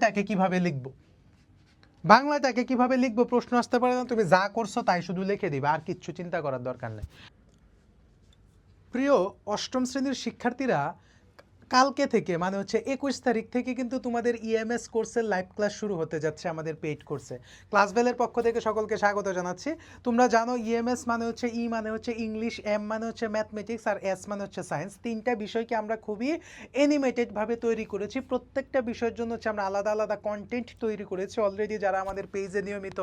বাংলাটাকে কিভাবে লিখবো, বাংলাটাকে কিভাবে লিখবো প্রশ্ন আসতে পারে না, তুমি যা করছো তাই শুধু লিখে দিবে, আর কিচ্ছু চিন্তা করার দরকার নেই। প্রিয় অষ্টম শ্রেণীর শিক্ষার্থীরা, কালকে থেকে মানে হচ্ছে 21 তারিখ থেকে কিন্তু তোমাদের ইএমএস কোর্সের লাইভ ক্লাস শুরু হতে যাচ্ছে আমাদের পেইড কোর্সে। ক্লাস বেলের পক্ষ থেকে সকলকে স্বাগত জানাচ্ছি। তোমরা জানো ইএমএস মানে হচ্ছে ই মানে হচ্ছে ইংলিশ, এম মানে হচ্ছে ম্যাথমেটিক্স, আর এস মানে হচ্ছে সায়েন্স। তিনটা বিষয়কে আমরা খুবই অ্যানিমেটেডভাবে তৈরি করেছি। প্রত্যেকটা বিষয়ের জন্য হচ্ছে আমরা আলাদা আলাদা কন্টেন্ট তৈরি করেছি। অলরেডি যারা আমাদের পেজে নিয়মিত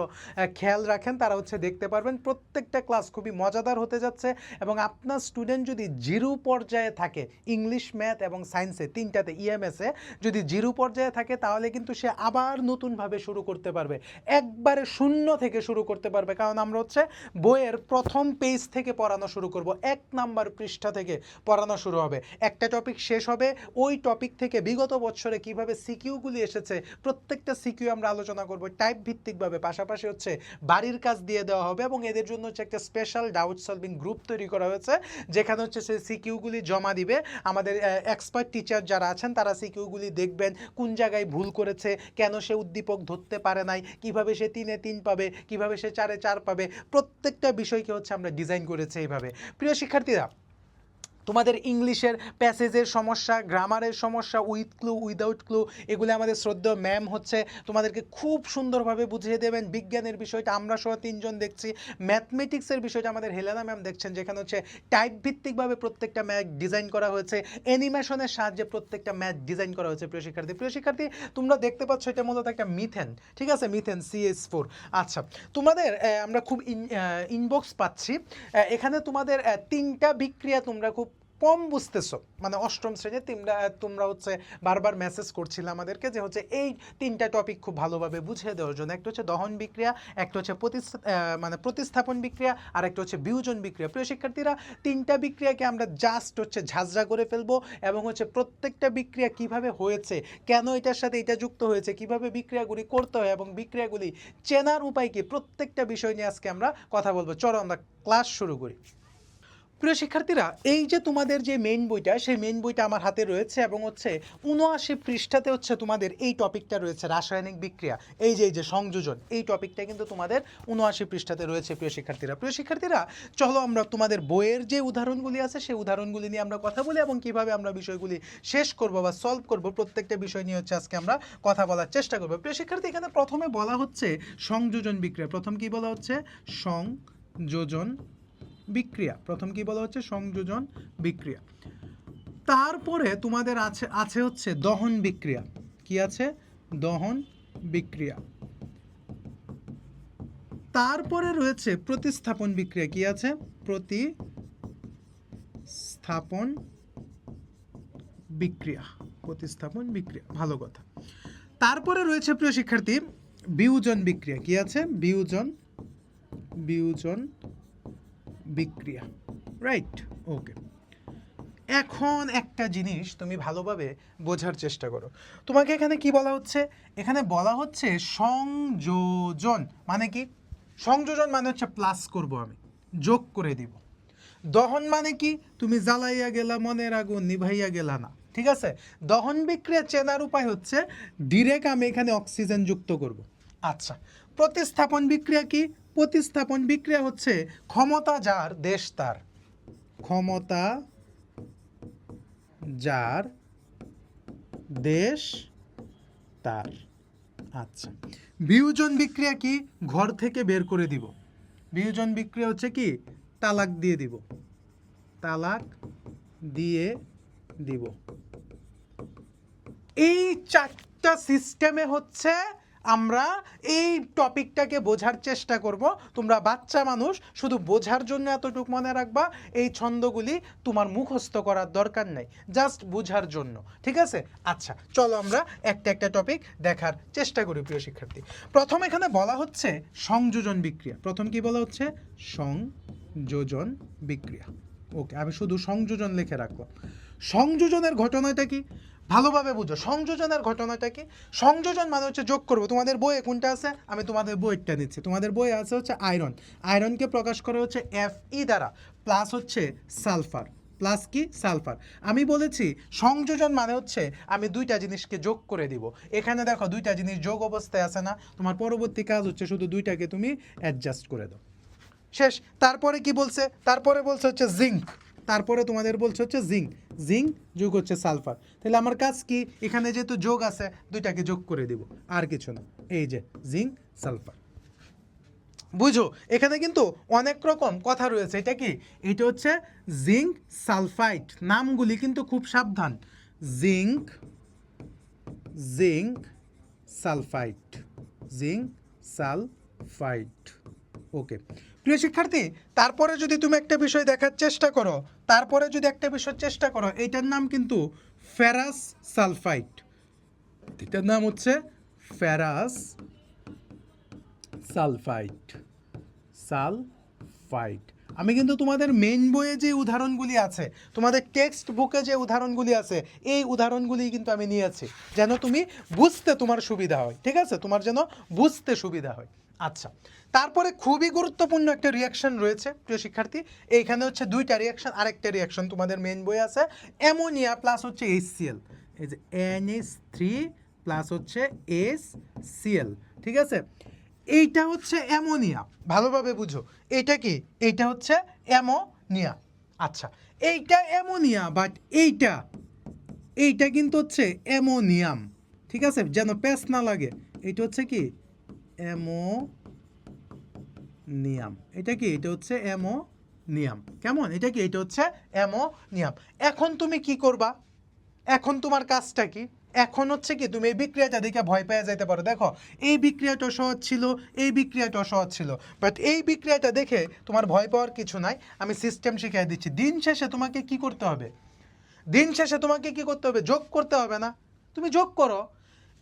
খেয়াল রাখেন তারা হচ্ছে দেখতে পারবেন প্রত্যেকটা ক্লাস খুবই মজাদার হতে যাচ্ছে। এবং আপনার স্টুডেন্ট যদি জিরো পর্যায়ে থাকে ইংলিশ, ম্যাথ এবং সায়েন্সে তিনটাতে ইএমএসে যদি জিরো পর্যায়ে থাকে তাহলে কিন্তু সে আবার নতুনভাবে শুরু করতে পারবে, একবারে শূন্য থেকে শুরু করতে পারবে। কারণ আমরা হচ্ছে বইয়ের প্রথম পেজ থেকে পড়ানো শুরু করব, 1 নাম্বার পৃষ্ঠা থেকে পড়ানো শুরু হবে। একটা টপিক শেষ হবে, ওই টপিক থেকে বিগত বছরে কিভাবে সিকিউগুলি এসেছে প্রত্যেকটা সিকিউ আমরা আলোচনা করব টাইপ ভিত্তিকভাবে। পাশাপাশি হচ্ছে বাড়ির কাজ দিয়ে দেওয়া হবে এবং এদের জন্য হচ্ছে একটা স্পেশাল ডাউট সলভিং গ্রুপ তৈরি করা হয়েছে, যেখানে হচ্ছে সে সিকিউগুলি জমা দিবে। আমাদের এক্সপার্ট টিচার যারা আছেন তারা সিকিউগুলি দেখবেন, কোন জায়গায় ভুল করেছে, কেন সে উদ্দীপক ধরতে পারে নাই, কিভাবে সে 3-এ 3 পাবে, কিভাবে সে 4-এ 4 পাবে। প্রত্যেকটা বিষয়কে হচ্ছে আমরা ডিজাইন করেছি এইভাবে। প্রিয় শিক্ষার্থীরা, তোমাদের ইংলিশের প্যাসেজের সমস্যা, গ্রামারের সমস্যা, উইথ ক্লু উইদাউট ক্লু, এগুলো আমাদের শ্রদ্ধেয় ম্যাম হচ্ছে তোমাদেরকে খুব সুন্দরভাবে বুঝিয়ে দেবেন। বিজ্ঞানের বিষয়টা আমরা সহ 3 জন দেখছি, ম্যাথমেটিক্সের বিষয়টা আমাদের হেলেনা ম্যাম দেখছেন, যেখানে হচ্ছে টাইপ ভিত্তিকভাবে প্রত্যেকটা ম্যাথ ডিজাইন করা হয়েছে, অ্যানিমেশনের সাহায্যে প্রত্যেকটা ম্যাথ ডিজাইন করা হয়েছে। প্রিয় শিক্ষার্থী তোমরা দেখতে পাচ্ছ এটা মূলত একটা মিথেন, ঠিক আছে, মিথেন CH4। আচ্ছা, তোমাদের আমরা খুব ইনবক্স পাচ্ছি, এখানে তোমাদের 3টা বিক্রিয়া তোমরা খুব কম বুঝতেছো, মানে অষ্টম শ্রেণীতে তোমরা হচ্ছে বারবার মেসেজ করছিলে আমাদেরকে যে হচ্ছে এই 3টা টপিক খুব ভালোভাবে বুঝিয়ে দেওয়ার জন্য। একটা হচ্ছে দহন বিক্রিয়া, একটা হচ্ছে প্রতিস্থাপন বিক্রিয়া, আর একটা হচ্ছে বিয়োজন বিক্রিয়া। প্রিয় শিক্ষার্থীরা, 3টা বিক্রিয়াকে আমরা জাস্ট হচ্ছে ঝাঁঝরা করে ফেলবো এবং হচ্ছে প্রত্যেকটা বিক্রিয়া কিভাবে হয়েছে, কেন এটার সাথে এটা যুক্ত হয়েছে, কিভাবে বিক্রিয়াগুলি করতে হয় এবং বিক্রিয়াগুলি চেনার উপায় কি, প্রত্যেকটা বিষয় নিয়ে আজকে আমরা কথা বলবো। চলো আমরা ক্লাস শুরু করি। প্রিয় শিক্ষার্থীরা, এই যে তোমাদের যে মেইন বইটা, সেই মেইন বইটা আমার হাতে রয়েছে এবং হচ্ছে 79 পৃষ্ঠাতে হচ্ছে তোমাদের এই টপিকটা রয়েছে, রাসায়নিক বিক্রিয়া। এই যে সংযোজন, এই টপিকটা কিন্তু তোমাদের 79 পৃষ্ঠাতে রয়েছে। প্রিয় শিক্ষার্থীরা, চলো আমরা তোমাদের বইয়ের যে উদাহরণগুলি আছে সেই উদাহরণগুলি নিয়ে আমরা কথা বলি এবং কিভাবে আমরা বিষয়গুলি শেষ করব বা সলভ করব, প্রত্যেকটা বিষয় নিয়ে হচ্ছে আজকে আমরা কথা বলার চেষ্টা করব। প্রিয় শিক্ষার্থী, এখানে প্রথমে বলা হচ্ছে সংযোজন বিক্রিয়া। প্রথম কি বলা হচ্ছে? সংযোজন বিক্রিয়া। প্রথম কি বলা হচ্ছে? সংযোজন বিক্রিয়া। তারপরে তোমাদের আছে হচ্ছে দহন বিক্রিয়া। কি আছে? দহন বিক্রিয়া। তারপরে রয়েছে প্রতিস্থাপন বিক্রিয়া। কি আছে? প্রতিস্থাপন বিক্রিয়া। প্রতিস্থাপন বিক্রিয়া, ভালো কথা। তারপরে রয়েছে প্রিয় শিক্ষার্থী বিয়োজন বিক্রিয়া। কি আছে? বিয়োজন বিক্রিয়া, রাইট? ওকে, এখন একটা জিনিস তুমি ভালোভাবে বোঝার চেষ্টা করো। তোমাকে এখানে কি বলা হচ্ছে? এখানে বলা হচ্ছে সংযোজন মানে কি? সংযোজন মানে হচ্ছে প্লাস করব, আমি যোগ করে দিব। দহন মানে কি? তুমি জ্বালাইয়া গেলা মনের আগুন, নিভাইয়া গেলা না, ঠিক আছে? দহন বিক্রিয়া চেনার উপায় হচ্ছে ডিরেক্ট আমি এখানে অক্সিজেন যুক্ত করব। আচ্ছা, প্রতিস্থাপন বিক্রিয়া কি? প্রতিস্থাপন বিক্রিয়া হচ্ছে ক্ষমতা যার দেশ তার। ক্ষমতা যার দেশ তার। আচ্ছা, বিয়োজন বিক্রিয়া কি? ঘর থেকে বের করে দিব। বিয়োজন বিক্রিয়া হচ্ছে কি? তালাক দিয়ে দিব। তালাক দিয়ে দিব। এই 4টা সিস্টেমে হচ্ছে আমরা এই টপিকটাকে বোঝার চেষ্টা করব। তোমরা বাচ্চা মানুষ, শুধু বোঝার জন্য এতটুকু মনে রাখবা, এই ছন্দগুলি তোমার মুখস্থ করার দরকার নেই, জাস্ট বোঝার জন্য, ঠিক আছে? আচ্ছা, চলো আমরা একটা টপিক দেখার চেষ্টা করি। প্রিয় শিক্ষার্থী, প্রথম এখানে বলা হচ্ছে সংযোজন বিক্রিয়া। প্রথম কি বলা হচ্ছে? সংযোজন বিক্রিয়া। ওকে, আমি শুধু সংযোজন লিখে রাখবো। সংযোজনের ঘটনাটা কি? ভালোভাবে বুঝো। সংযোজনের ঘটনাটা কি? সংযোজন মানে হচ্ছে যোগ করবো। তোমাদের বইয়ে কোনটা আছে? আমি তোমাদের বইটা নিচ্ছি। তোমাদের বইয়ে আছে হচ্ছে আয়রন। আয়রনকে প্রকাশ করে হচ্ছে Fe দ্বারা, প্লাস হচ্ছে সালফার, প্লাস কি সালফার। আমি বলেছি সংযোজন মানে হচ্ছে আমি দুইটা জিনিসকে যোগ করে দিব। এখানে দেখো দুইটা জিনিস যোগ অবস্থায় আছে না, তোমার পরবর্তী কাজ হচ্ছে শুধু দুইটাকে তুমি অ্যাডজাস্ট করে দাও, শেষ। তারপরে কি বলছে, তারপরে বলছে হচ্ছে জিঙ্ক, তারপরে তোমাদের বলছে হচ্ছে জিঙ্ক, জিঙ্ক যোগ হচ্ছে সালফার। তাহলে আমার কাজ কি, এখানে যেহেতু যোগ আছে দুইটাকে যোগ করে দিব, আর কিছু না। এই যে জিঙ্ক সালফার, বুঝো এখানে কিন্তু অনেক রকম কথা রয়েছে। এটা কি, এটা হচ্ছে জিঙ্ক সালফাইড। নামগুলি কিন্তু খুব সাবধান, zinc, zinc sulphide, zinc sulphide. Okay প্রিয় শিক্ষার্থী, তারপরে যদি তুমি একটা বিষয় দেখার চেষ্টা করো, তারপরে যদি একটা বিষয় চেষ্টা করো, এইটার নাম কিন্তু ফেরাস সালফাইড। এটার নাম হচ্ছে ফেরাস সালফাইড, সালফাইড। আমি কিন্তু তোমাদের মেইন বইয়ে যে উদাহরণগুলি আছে, তোমাদের টেক্সট বুকে যে উদাহরণগুলি আছে, এই উদাহরণগুলি কিন্তু আমি নিয়েছি যেন তুমি বুঝতে তোমার সুবিধা হয়, ঠিক আছে, তোমার যেন বুঝতে সুবিধা হয়। আচ্ছা, তারপরে খুবই গুরুত্বপূর্ণ একটা রিয়াকশন রয়েছে প্রিয় শিক্ষার্থী। এইখানে হচ্ছে দুইটা রিয়াকশন, আরেকটা রিয়াকশন তোমাদের মেইন বইয়ে আছে, অ্যামোনিয়া প্লাস হচ্ছে HCl, এই যে NH3 প্লাস হচ্ছে HCl, ঠিক আছে। এইটা হচ্ছে অ্যামোনিয়া, ভালোভাবে বুঝো। এইটা কি, এইটা হচ্ছে অ্যামোনিয়া। আচ্ছা, এইটা অ্যামোনিয়া, বাট এইটা, এইটা কিন্তু হচ্ছে অ্যামোনিয়াম, ঠিক আছে, যেন প্যাচ না লাগে। এইটা হচ্ছে কি অ্যামোনিয়াম, এটা কি, এটা হচ্ছে অ্যামোনিয়াম। কেমন, এটা কি, এটা হচ্ছে অ্যামোনিয়াম। এখন তুমি কি করবা, এখন তোমার কাজটা কি, এখন হচ্ছে কি তুমি এই বিক্রিয়াটা দেখে ভয় পেয়ে যেতে পারো। দেখো এই বিক্রিয়াটা সহজ ছিল, এই বিক্রিয়াটা সহজ ছিল, বাট এই বিক্রিয়াটা দেখে তোমার ভয় পাওয়ার কিছু নাই। আমি সিস্টেম শিখিয়ে দিচ্ছি। দিন শেষে তোমাকে কি করতে হবে, দিন শেষে তোমাকে কি করতে হবে, যোগ করতে হবে না, তুমি যোগ করো,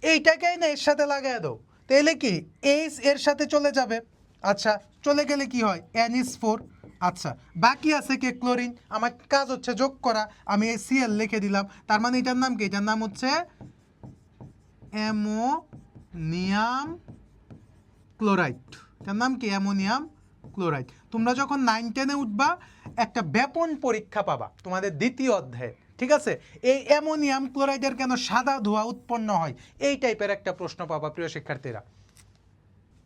এইটাকেই না এর সাথে লাগাই দাও, তাহলে কি এইচ এর সাথে চলে যাবে। আচ্ছা, চলে গেলে কি হয়, NH4। আচ্ছা, বাকি আছে কে, ক্লোরিন। আমার কাজ হচ্ছে যোগ করা, আমি এই Cl লিখে দিলাম, তার মানে এটার নাম কি, এটার নাম হচ্ছে অ্যামোনিয়াম ক্লোরাইড। এটার নাম কি, অ্যামোনিয়াম ক্লোরাইড। তোমরা যখন 9-10-এ উঠবা একটা ব্যাপন পরীক্ষা পাবা তোমাদের দ্বিতীয় অধ্যায়ে, ঠিক আছে। এই অ্যামোনিয়াম ক্লোরাইডের কেন সাদা ধোঁয়া উৎপন্ন হয়, এই টাইপের একটা প্রশ্ন পাবা প্রিয় শিক্ষার্থীরা,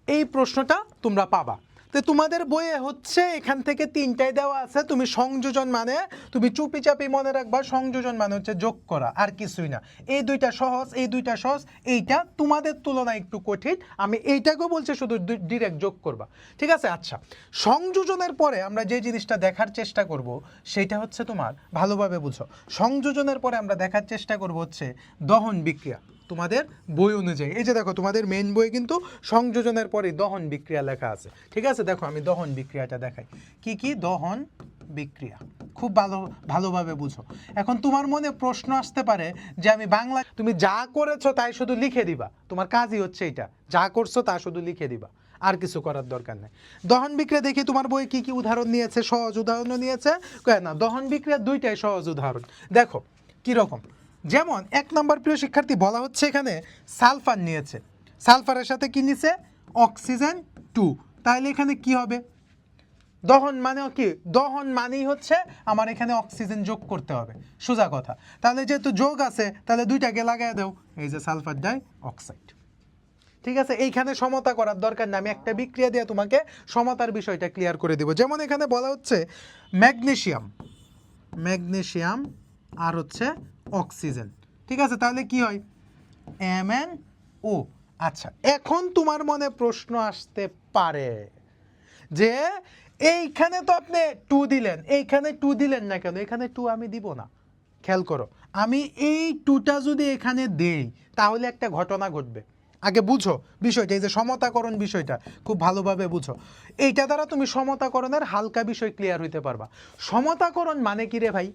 এই প্রশ্নটা তোমরা পাবা। তো তোমাদের বইয়ে হচ্ছে এখান থেকে 3টাই দেওয়া আছে। তুমি সংযোজন মানে, তুমি চুপি চাপি মনে রাখবা, সংযোজন মানে হচ্ছে যোগ করা, আর কিছুই না। এই দুইটা সহজ, এই দুইটা সহজ, এইটা তোমাদের তুলনায় একটু কঠিন। আমি এইটাকেও বলছি শুধু ডিরেক্ট যোগ করবা, ঠিক আছে। আচ্ছা, সংযোজনের পরে আমরা যে জিনিসটা দেখার চেষ্টা করব সেটা হচ্ছে তোমার, ভালোভাবে বুঝো, সংযোজনের পরে আমরা দেখার চেষ্টা করব হচ্ছে দহন বিক্রিয়া। তোমাদের বই অনুযায়ী, এই যে দেখো তোমাদের মেন বই কিন্তু সংযোজনের পরে দহন বিক্রিয়া লেখা আছে, ঠিক আছে। দেখো আমি দহন বিক্রিয়াটা দেখাই, কি কি দহন বিক্রিয়া, খুব ভালোভাবে বুঝো। এখন তোমার মনে প্রশ্ন আসতে পারে যে আমি বাংলা, তুমি যা করেছো তাই শুধু লিখে দিবা, তোমার কাজই হচ্ছে এটা, যা করছো তা শুধু লিখে দিবা, আর কিছু করার দরকার নেই। দহন বিক্রিয়া দেখি তোমার বই কি কি উদাহরণ নিয়েছে, সহজ উদাহরণ নিয়েছে না, দহন বিক্রিয়ার দুইটাই সহজ উদাহরণ। দেখো কিরকম, যেমন 1 নম্বর প্রিয় শিক্ষার্থী বলা হচ্ছে এখানে সালফার নিয়েছে, সালফারের সাথে কি নিছে, অক্সিজেন 2, তাহলে এখানে কি হবে, দহন মানেও কি, দহন মানেই হচ্ছে আমার এখানে অক্সিজেন যোগ করতে হবে, সোজা কথা। তাহলে যেহেতু যোগ আছে তাহলে দুইটাকে লাগাই দাও, এই যে সালফার ডাই অক্সাইড, ঠিক আছে। এইখানে সমতা করার দরকার নেই, আমি একটা বিক্রিয়া দিয়ে তোমাকে সমতার বিষয়টা ক্লিয়ার করে দেব। যেমন এখানে বলা হচ্ছে ম্যাগনেসিয়াম, ম্যাগনেসিয়াম আর হচ্ছে অক্সিজেন, ঠিক আছে, তাহলে কি হয় MnO। আচ্ছা, এখন তোমার মনে প্রশ্ন আসতে পারে যে এইখানে তো আপনি 2 দিলেন, এইখানে 2 দিলেন না কেন, এখানে 2 আমি দিব না। খেয়াল করো, আমি এই 2টা যদি এখানে দেই তাহলে একটা ঘটনা ঘটবে। আগে বুঝো বিষয়টা, এই যে সমতাকরণ বিষয়টা খুব ভালোভাবে বুঝো। এইটা দ্বারা তুমি সমতাকরণের হালকা বিষয় ক্লিয়ার হইতে পারবা। সমতাকরণ মানে কি রে ভাই,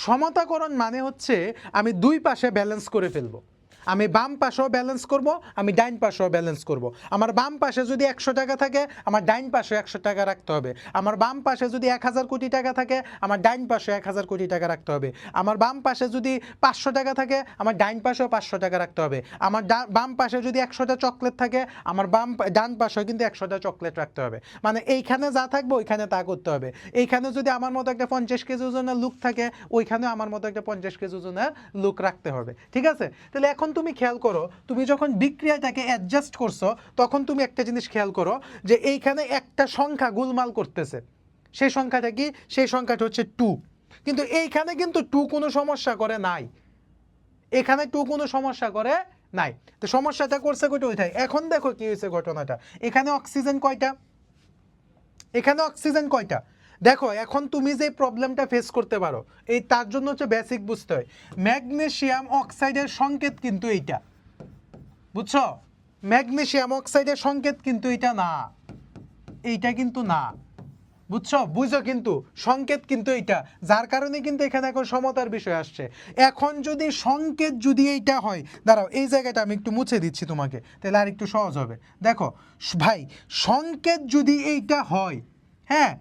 সমতাকরণ মানে হচ্ছে আমি দুই পাশে ব্যালেন্স করে ফেলবো। আমি বাম পাশেও ব্যালেন্স করব, আমি ডাইন পাশেও ব্যালেন্স করব। আমার বাম পাশে যদি 100 টাকা থাকে, আমার ডাইন পাশে 100 টাকা রাখতে হবে। আমার বাম পাশে যদি 1000 কোটি টাকা থাকে, আমার ডাইন পাশে 1000 কোটি টাকা রাখতে হবে। আমার বাম পাশে যদি 500 টাকা থাকে, আমার ডাইন পাশেও 500 টাকা রাখতে হবে। আমার বাম পাশে যদি 100টা চকলেট থাকে, আমার ডান পাশেও কিন্তু 100টা চকলেট রাখতে হবে। মানে এইখানে যা থাকবে ওইখানে তা করতে হবে। এইখানে যদি আমার মতো একটা 50 কেজি ওজনের লুক থাকে, ওইখানে আমার মতো একটা 50 কেজি ওজনের লুক রাখতে হবে। ঠিক আছে? তাহলে এখন তুমি খেয়াল করো, তুমি যখন বিক্রিয়াটাকে অ্যাডজাস্ট করছো, তখন তুমি একটা জিনিস খেয়াল করো যে এইখানে একটা সংখ্যা গোলমাল করতেছে। সেই সংখ্যাটা কি? সেই সংখ্যাটা হচ্ছে 2। কিন্তু এইখানে কিন্তু 2 কোনো সমস্যা করে নাই, এখানে 2 কোনো সমস্যা করে নাই। তো সমস্যাটা করছে কয়টা ওইটাই। এখন দেখো কি হয়েছে ঘটনাটা। এখানে অক্সিজেন কয়টা? এখানে অক্সিজেন কয়টা? দেখো এখন তুমি যে প্রবলেমটা ফেস করতে পারো, এই তার জন্য হচ্ছে বেসিক বুঝতে হয়। ম্যাগনেসিয়াম অক্সাইডের সংকেত কিন্তু এইটা, বুঝছো? ম্যাগনেসিয়াম অক্সাইডের সংকেত কিন্তু এটা না, এইটা কিন্তু না, বুঝছো? বুঝো কিন্তু সংকেত কিন্তু এইটা, যার কারণে কিন্তু এখানে এখন সমতার বিষয় আসছে। এখন যদি সংকেত যদি এইটা হয়, দাঁড়াও এই জায়গাটা আমি একটু মুছে দিচ্ছি তোমাকে, তাহলে আর একটু সহজ হবে। দেখো ভাই, সংকেত যদি এইটা হয়, হ্যাঁ,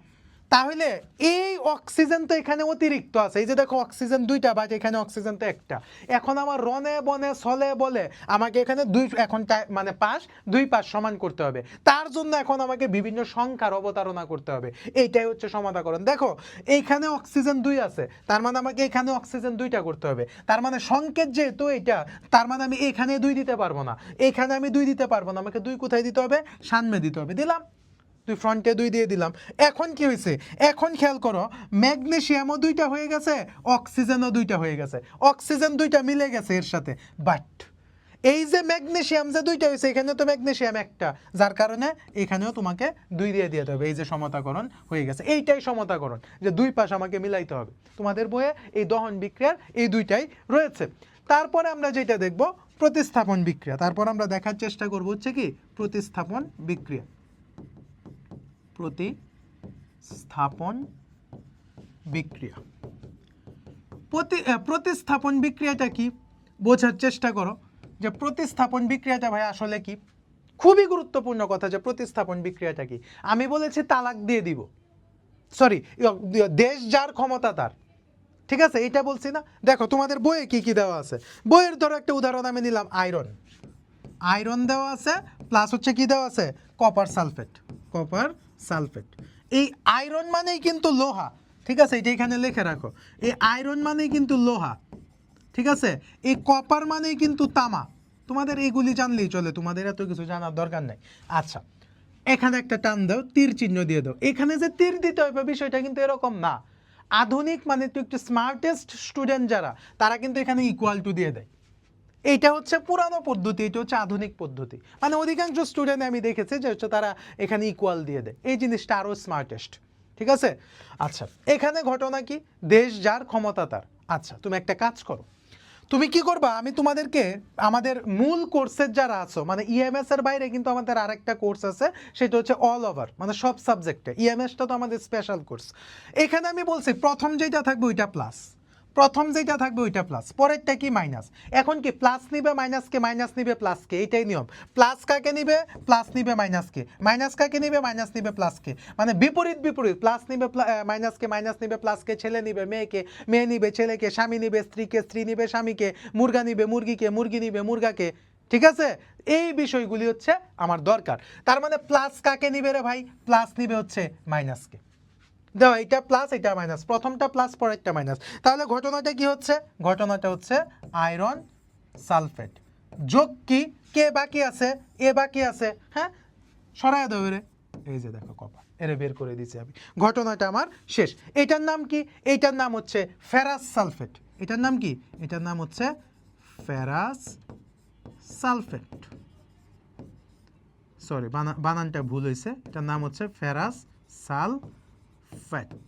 তাহলে এই অক্সিজেন তো এখানে অতিরিক্ত আছে। এই যে দেখো অক্সিজেন 2টা, বাট এখানে অক্সিজেন তো একটা। এখন আমার রনে বনে ছলে বলে আমাকে এখানে এখন মানে পাশ 2 পাশ সমান করতে হবে। তার জন্য এখন আমাকে বিভিন্ন সংখ্যার অবতারণা করতে হবে। এইটাই হচ্ছে সমাধাকরণ। দেখো এইখানে অক্সিজেন 2 আছে, তার মানে আমাকে এখানে অক্সিজেন 2টা করতে হবে। তার মানে সংকেত যেহেতু এটা, তার মানে আমি এখানে 2 দিতে পারবো না, এখানে আমি 2 দিতে পারবো না। আমাকে 2 কোথায় দিতে হবে? সামনে দিতে হবে। দিলাম, তুই ফ্রন্টে 2 দিয়ে দিলাম। এখন কি হয়েছে? এখন খেয়াল করো, ম্যাগনেসিয়ামও 2টা হয়ে গেছে, অক্সিজেনও 2টা হয়ে গেছে। অক্সিজেন 2টা মিলে গেছে এর সাথে, বাট এই যে ম্যাগনেসিয়াম যে 2টা হয়েছে, এখানে তো ম্যাগনেসিয়াম একটা, যার কারণে এখানেও তোমাকে 2 দিয়ে দিতে হবে। এই যে সমতাকরণ হয়ে গেছে, এইটাই সমতাকরণ, যে 2 পাশ আমাকে মিলাইতে হবে। তোমাদের বইয়ে এই দহন বিক্রিয়ার এই 2টাই রয়েছে। তারপরে আমরা যেটা দেখব প্রতিস্থাপন বিক্রিয়া। তারপর আমরা দেখার চেষ্টা করব হচ্ছে কি প্রতিস্থাপন বিক্রিয়া। প্রতিস্থাপন বিক্রিয়া, প্রতিস্থাপন বিক্রিয়াটা কি বোঝার চেষ্টা করো। যে প্রতিস্থাপন বিক্রিয়াটা ভাই আসলে কি, খুবই গুরুত্বপূর্ণ কথা। যে প্রতিস্থাপন বিক্রিয়াটা কি, আমি বলেছি তালাক দিয়ে দিব, সরি, দেশ যার ক্ষমতা তার। ঠিক আছে, এটা বলছি না? দেখো তোমাদের বইয়ে কি কি দেওয়া আছে। বইয়ের ধরো একটা উদাহরণ আমি নিলাম, আয়রন। আয়রন দেওয়া আছে, প্লাস হচ্ছে কি দেওয়া আছে? Copper sulphate. কপার সালফেট, এই আয়রন মানেই কিন্তু লোহা। ঠিক আছে, এটা এখানে লিখে রাখো। এই আয়রন মানেই কিন্তু লোহা, ঠিক আছে। এই কপার মানেই কিন্তু তামা। তোমাদের এগুলি জানলেই চলে, তোমাদের এত কিছু জানার দরকার নাই। আচ্ছা, এখানে একটা টান দাও, তীর চিহ্ন দিয়ে দাও। এখানে যে তীর দিতে হবে বিষয়টা কিন্তু এরকম না। আধুনিক মানে একটু স্মার্টেস্ট স্টুডেন্ট যারা, তারা কিন্তু এখানে ইকুয়াল টু দিয়ে দেয়। এইটা হচ্ছে পুরানো পদ্ধতি, এটা হচ্ছে আধুনিক পদ্ধতি। মানে অধিকাংশ স্টুডেন্ট আমি দেখেছি যে হচ্ছে তারা এখানে ইকুয়াল দিয়ে দেয়। এই জিনিসটা আরও স্মার্টেস্ট, ঠিক আছে। আচ্ছা, এখানে ঘটনা কি? দেশ যার ক্ষমতা তার। আচ্ছা, তুমি একটা কাজ করো, তুমি কি করবা, আমি তোমাদেরকে আমাদের মূল কোর্সের যারা আছো, মানে ইএমএস এর বাইরে কিন্তু আমাদের আরেকটা কোর্স আছে, সেটা হচ্ছে অল ওভার, মানে সব সাবজেক্টে। ইএমএসটা তো আমাদের স্পেশাল কোর্স। এখানে আমি বলছি প্রথম যেটা থাকবে ওইটা প্লাস, প্রথম যেটা থাকবে ওইটা প্লাস, পরেরটা কি মাইনাস। এখন কি প্লাস নিবে মাইনাসকে, মাইনাস নিবে প্লাসকে, এইটাই নিয়ম। প্লাস কাকে নিবে? প্লাস নিবে মাইনাসকে। মাইনাস কাকে নিবে? মাইনাস নিবে প্লাসকে। মানে বিপরীত বিপরীত, প্লাস নিবে মাইনাসকে, মাইনাস নিবে প্লাসকে, ছেলে নিবে মেয়েকে, মেয়ে নিবে ছেলেকে, স্বামী নিবে স্ত্রীকে, স্ত্রী নিবে স্বামীকে, মুরগা নিবে মুরগিকে, মুরগি নিবে মুরগাকে। ঠিক আছে, এই বিষয়গুলি হচ্ছে আমার দরকার। তার মানে প্লাস কাকে নিবে রে ভাই? প্লাস নিবে হচ্ছে মাইনাসকে। দাও, এটা প্লাস এটা মাইনাস, প্রথমটা প্লাস পরেরটা মাইনাস। তাহলে ঘটনাটা কি হচ্ছে? ঘটনাটা হচ্ছে আয়রন সালফেট যোগ কি, কে বাকি আছে? এ বাকি আছে, হ্যাঁ, সরাই দাও রে। এই যে দেখো কপার, এরে বের করে দিয়েছি আমি। ঘটনাটা আমার শেষ। এটার নাম কি? এইটার নাম হচ্ছে ফেরাস সালফেট। এটার নাম কি? এটার নাম হচ্ছে ফেরাস সালফেট। সরি, বানানটা ভুল হয়েছে। এটার নাম হচ্ছে ফেরাস সালফেট,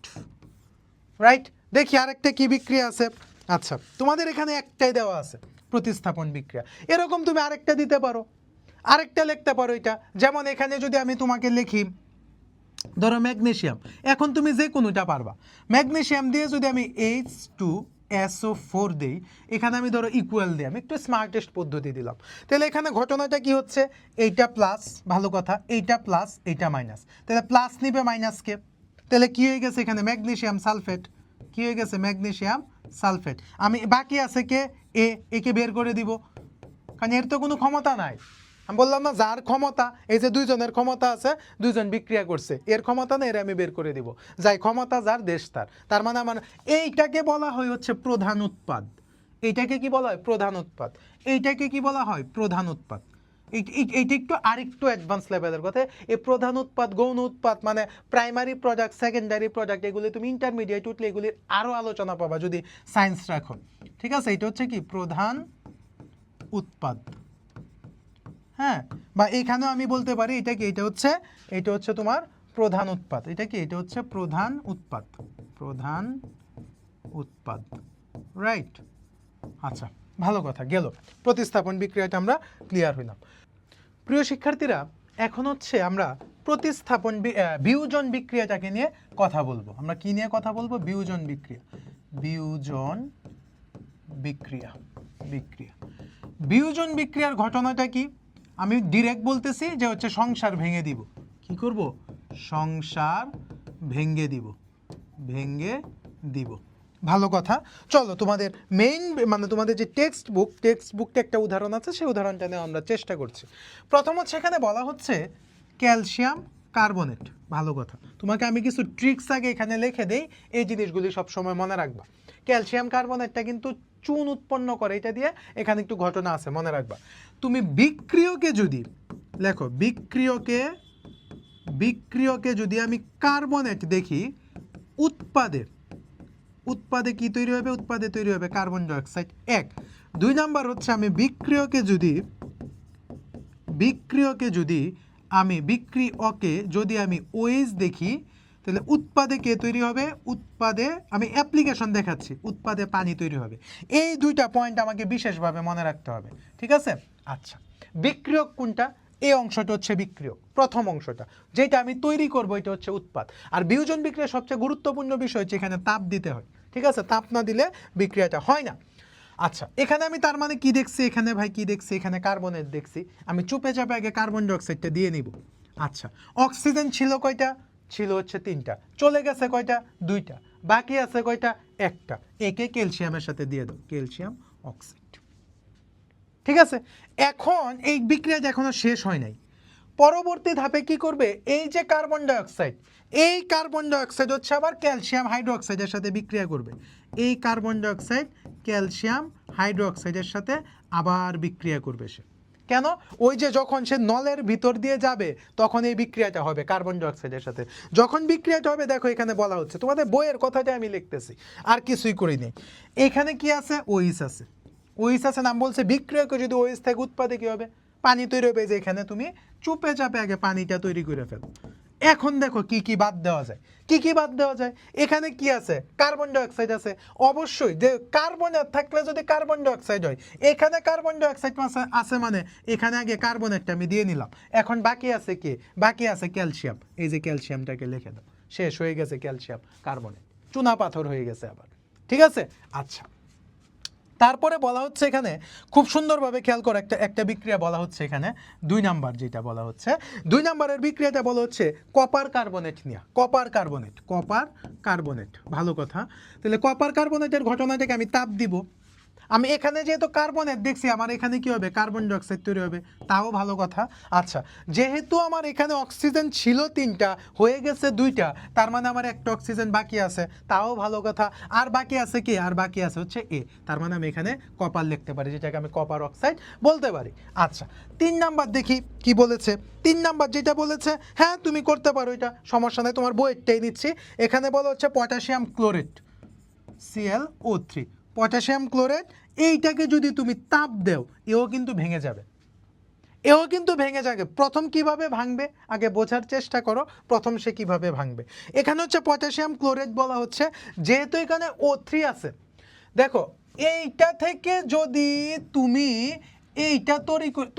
রাইট। দেখি আরেকটা কি বিক্রিয়া আছে। আচ্ছা, তোমাদের এখানে একটাই দেওয়া আছে প্রতিস্থাপন বিক্রিয়া, এরকম তুমি আরেকটা দিতে পারো, আরেকটা লিখতে পারো। এটা যেমন এখানে যদি আমি তোমাকে লিখি, ধরো ম্যাগনেসিয়াম, এখন তুমি যে কোনোটা পারবা। ম্যাগনেসিয়াম দিয়ে যদি আমি H2 SO4 দেই, এখানে আমি ধরো ইকুয়াল দিই, আমি একটু স্মার্টেস্ট পদ্ধতি দিলাম। তাহলে এখানে ঘটনাটা কি হচ্ছে, এইটা প্লাস, ভালো কথা, এইটা প্লাস এইটা মাইনাস, তাহলে প্লাস নিবে মাইনাসকে, তাহলে কি হয়ে গেছে এখানে ম্যাগনেসিয়াম সালফেট, কি হয়ে গেছে ম্যাগনেসিয়াম সালফেট। আমি বাকি আছে কে একে বের করে দিব, কারণ এর তো কোনো ক্ষমতা নাই। আমি বললাম না যার ক্ষমতা, এই যে দুইজনের ক্ষমতা আছে, দুইজন বিক্রিয়া করছে, এর ক্ষমতা নেই, এর আমি বের করে দিব, যাই ক্ষমতা যার দেশ তার। তার মানে আমার এইটাকে বলা হয় হচ্ছে প্রধান উৎপাদ, এইটাকে কি বলা হয় প্রধান উৎপাদ, এইটাকে কি বলা হয় প্রধান উৎপাদ। এইটা একটু আরেকটু অ্যাডভান্স লেভেলের কথা। এই প্রধান উৎপাদ, গৌণ উৎপাদ মানে প্রাইমারি প্রোডাক্ট, সেকেন্ডারি প্রোডাক্ট, এগুলি তুমি ইন্টারমিডিয়েট উঠলে এগুলির আরও আলোচনা পাবা যদি সায়েন্স রাখো, ঠিক আছে। এটা হচ্ছে কি প্রধান উৎপাদ, হ্যাঁ, বা এখানেও আমি বলতে পারি এটা কি, এটা হচ্ছে তোমার প্রধান উৎপাদ, এটা কি, এটা হচ্ছে প্রধান উৎপাদ, প্রধান উৎপাদ, রাইট। আচ্ছা, ভালো কথা গেল, প্রতিস্থাপন বিক্রিয়াটা আমরা ক্লিয়ার হইলাম। প্রিয় শিক্ষার্থীরা, এখন হচ্ছে আমরা প্রতিস্থাপন বিয়োজন বিক্রিয়াটাকে নিয়ে কথা বলবো। আমরা কি নিয়ে কথা বলবো, বিয়োজন বিক্রিয়া, বিয়োজন বিক্রিয়া, বিয়োজন বিক্রিয়ার ঘটনাটা কি, আমি ডিরেক্ট বলতেছি যে হচ্ছে সংসার ভেঙে দিব, কি করব, সংসার ভেঙে দিব, ভালো কথা। চলো তোমাদের মেইন মানে তোমাদের যে টেক্সট বুকটা একটা উদাহরণ আছে, সেই উদাহরণটা নিয়ে আমরা চেষ্টা করছি। প্রথম হচ্ছে এখানে বলা হচ্ছে ক্যালসিয়াম কার্বনেট, ভালো কথা। তোমাকে আমি কিছু ট্রিক্স আগে এখানে লিখে দেই, এই জিনিসগুলি সবসময় মনে রাখবা। ক্যালসিয়াম কার্বনেটটা কিন্তু চুন উৎপন্ন করে, এটা দিয়ে এখানে একটু ঘটনা আছে, মনে রাখবা। তুমি বিক্রিয়কে যদি লেখো, বিক্রিয়কে যদি আমি কার্বনেট দেখি, উৎপাদে কি তৈরি হবে, উৎপাদে তৈরি হবে কার্বন ডাইঅক্সাইড, এক। দুই নাম্বার হচ্ছে আমি বিক্রিয়কে যদি আমি OH দেখি, তাহলে উৎপাদে কে তৈরি হবে, উৎপাদে আমি অ্যাপ্লিকেশন দেখাচ্ছি, উৎপাদে পানি তৈরি হবে। এই দুইটা পয়েন্ট আমাকে বিশেষভাবে মনে রাখতে হবে, ঠিক আছে। আচ্ছা, বিক্রিয়ক কোনটা, এই অংশটা হচ্ছে বিক্রিয়ক, প্রথম অংশটা যেটা আমি তৈরি করবো এটা হচ্ছে উৎপাদ। আর বিয়োজন বিক্রিয়ার সবচেয়ে গুরুত্বপূর্ণ বিষয় হচ্ছে এখানে তাপ দিতে হয়, ঠিক আছে, তাপ না দিলে বিক্রিয়াটা হয় না। আচ্ছা, এখানে আমি তার মানে কি দেখছি, এখানে ভাই কি দেখছি, এখানে কার্বনেট দেখছি, আমি চুপে চাপে আগে কার্বন ডাইঅক্সাইডটা দিয়ে নিব। আচ্ছা, অক্সিজেন ছিল কয়টা, ছিল হচ্ছে 3টা, চলে গেছে কয়টা, 2টা, বাকি আছে কয়টা, 1টা, একে ক্যালসিয়ামের সাথে দিয়ে দাও, ক্যালসিয়াম অক্সাইড, ঠিক আছে। এখন এই বিক্রিয়াটা এখনো শেষ হয় নাই, পরবর্তী ধাপে কি করবে, এই যে কার্বন ডাইঅক্সাইড হচ্ছে আবার ক্যালসিয়াম হাইড্রোক্সাইডের সাথে বিক্রিয়া করবে, এই কার্বন ডাইঅক্সাইড ক্যালসিয়াম হাইড্রোক্সাইডের সাথে আবার বিক্রিয়া করবে সে। কেন, ওই যে যখন সে নলের ভিতর দিয়ে যাবে তখন এই বিক্রিয়াটা হবে কার্বন ডাইঅক্সাইডের সাথে। যখন বিক্রিয়াটা হবে, দেখো এখানে বলা হচ্ছে, তোমাদের বইয়ের কথাটা আমি লিখতেছি, আর কিছুই করি নেই। এখানে কি আছে, OH আছে, OH আছে, নাম বলছে বিক্রিয়কে যদি OH থেকে উৎপাদে কি হবে, পানি তৈরি হবে। যে এখানে তুমি চুপে চাপে আগে পানিটা তৈরি করে ফেলো। এখন দেখো কি কি বাদ দেওয়া যায়, এখানে কি আছে, কার্বন ডাইঅক্সাইড আছে, অবশ্যই যে কার্বন থাকলে যদি কার্বন ডাইঅক্সাইড হয়, এখানে কার্বন ডাইঅক্সাইড আছে মানে এখানে আগে কার্বনেটটা আমি দিয়ে নিলাম। এখন বাকি আছে কি, বাকি আছে ক্যালসিয়াম, এই যে ক্যালসিয়ামটাকে লিখে দাও, শেষ হয়ে গেছে ক্যালসিয়াম কার্বনেট, চুনা পাথর হয়ে গেছে আবার, ঠিক আছে। আচ্ছা, তারপরে বলা হচ্ছে এখানে খুব সুন্দরভাবে খেয়াল করে একটা বিক্রিয়া বলা হচ্ছে এখানে 2 নাম্বার, যেটা বলা হচ্ছে 2 নাম্বারের বিক্রিয়াটা বলা হচ্ছে কপার কার্বনেট নিয়ে, কপার কার্বনেট, ভালো কথা। তাহলে কপার কার্বনেটের ঘটনাটাকে আমি তাপ দিব, আমি এখানে যেহেতু কার্বনেট দেখছি, আমার এখানে কি হবে, কার্বন ডাইঅক্সাইড তৈরি হবে, তাও ভালো কথা। আচ্ছা, যেহেতু আমার এখানে অক্সিজেন ছিল 3টা, হয়ে গেছে 2টা, তার মানে আমার একটা অক্সিজেন বাকি আছে, তাও ভালো কথা। আর বাকি আছে কি, আর বাকি আছে হচ্ছে A, তার মানে আমি এখানে কপার লিখতে পারি, যেটাকে আমি কপার অক্সাইড বলতে পারি। আচ্ছা, 3 নাম্বার দেখি কি বলেছে, 3 নাম্বার যেটা বলেছে, হ্যাঁ তুমি করতে পারো, এটা সমস্যা নেই, তোমার বইয়েরটাই নিচ্ছি। এখানে বলা হচ্ছে potassium chlorate, ClO3, potassium chlorate, এইটাকে যদি তুমি তাপ দাও, এও কিন্তু ভেঙে যাবে, প্রথম কিভাবে ভাঙবে আগে বোঝার চেষ্টা করো, প্রথম সে কিভাবে ভাঙবে। এখানে হচ্ছে পটাশিয়াম ক্লোরেট বলা হচ্ছে, যেহেতু এখানে O3 আছে, দেখো এইটা থেকে যদি তুমি এইটা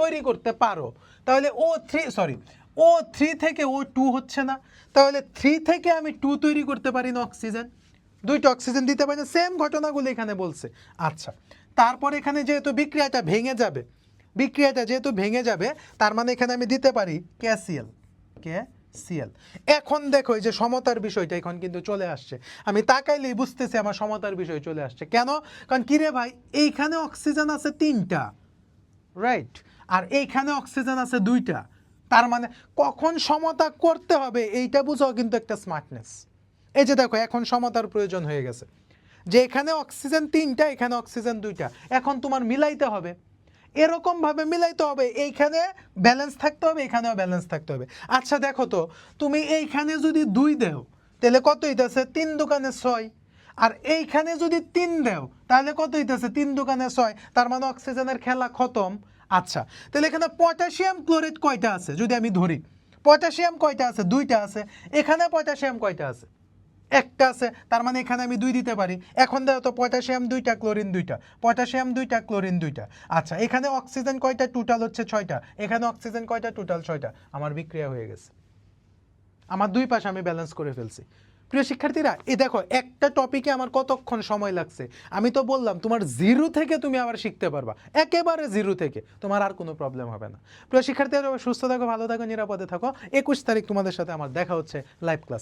তৈরি করতে পারো, তাহলে O3 থেকে O2 হচ্ছে না, তাহলে 3 থেকে আমি 2 তৈরি করতে পারি না অক্সিজেন, দুইটা অক্সিজেন দিতে পারি না, সেম ঘটনাগুলো এখানে বলছে। আচ্ছা, তারপর এখানে যেহেতু বিক্রিয়াটা ভেঙে যাবে, বিক্রিয়াটা যেহেতু ভেঙে যাবে, তার মানে এখানে আমি দিতে পারি ক্যাসিএল, ক্যাসিএল। এখন দেখো এই যে সমতার বিষয়টা এখন কিন্তু চলে আসছে, আমি তাকাইলেই বুঝতেছি আমার সমতার বিষয় চলে আসছে। কেন? কারণ কিরে ভাই, এইখানে অক্সিজেন আছে 3টা, রাইট, আর এইখানে অক্সিজেন আছে 2টা, তার মানে কখন সমতা করতে হবে এইটা বুঝাও কিন্তু একটা স্মার্টনেস। এই যে দেখো এখন সমতার প্রয়োজন হয়ে গেছে, যে এখানে অক্সিজেন 3টা, এখানে অক্সিজেন 2টা, এখন তোমার মিলাইতে হবে, এরকম ভাবে মিলাইতে হবে, এইখানে ব্যালেন্স থাকতে হবে, এখানেও ব্যালেন্স থাকতে হবে। আচ্ছা দেখো তো, তুমি এইখানে যদি 2 দাও তাহলে কত হইতেছে? 3 দোকানে 6, আর এইখানে যদি 3 দাও তাহলে কত হইতেছে? 3 দোকানে 6, তার মানে অক্সিজেনের খেলা খতম। আচ্ছা, তাহলে এখানে পটাশিয়াম ক্লোরাইড কয়টা আছে যদি আমি ধরি? পটাশিয়াম কয়টা আছে? 2টা আছে। এখানে পটাশিয়াম কয়টা আছে? একটা আছে, তার মানে এখানে আমি 2 দিতে পারি। এখন দেখো তো, পটাশিয়াম 2টা, ক্লোরিন 2টা, পটাশিয়াম 2টা, ক্লোরিন 2টা। আচ্ছা, এখানে অক্সিজেন কয়টা? টোটাল হচ্ছে 6টা, এখানে অক্সিজেন কয়টা? টোটাল 6টা। আমার বিক্রিয়া হয়ে গেছে, আমার দুই পাশে আমি ব্যালেন্স করে ফেলছি। প্রিয় শিক্ষার্থীরা, এই দেখো একটা টপিকে আমার কতক্ষণ সময় লাগছে। আমি তো বললাম তোমার 0 থেকে তুমি আবার শিখতে পারবা, একেবারে 0 থেকে, তোমার আর কোনো প্রবলেম হবে না। প্রিয় শিক্ষার্থীরা, সুস্থ থাকো, ভালো থাকো, নিরাপদে থাকো। 21 তারিখ তোমাদের সাথে আমার দেখা হচ্ছে লাইভ ক্লাস।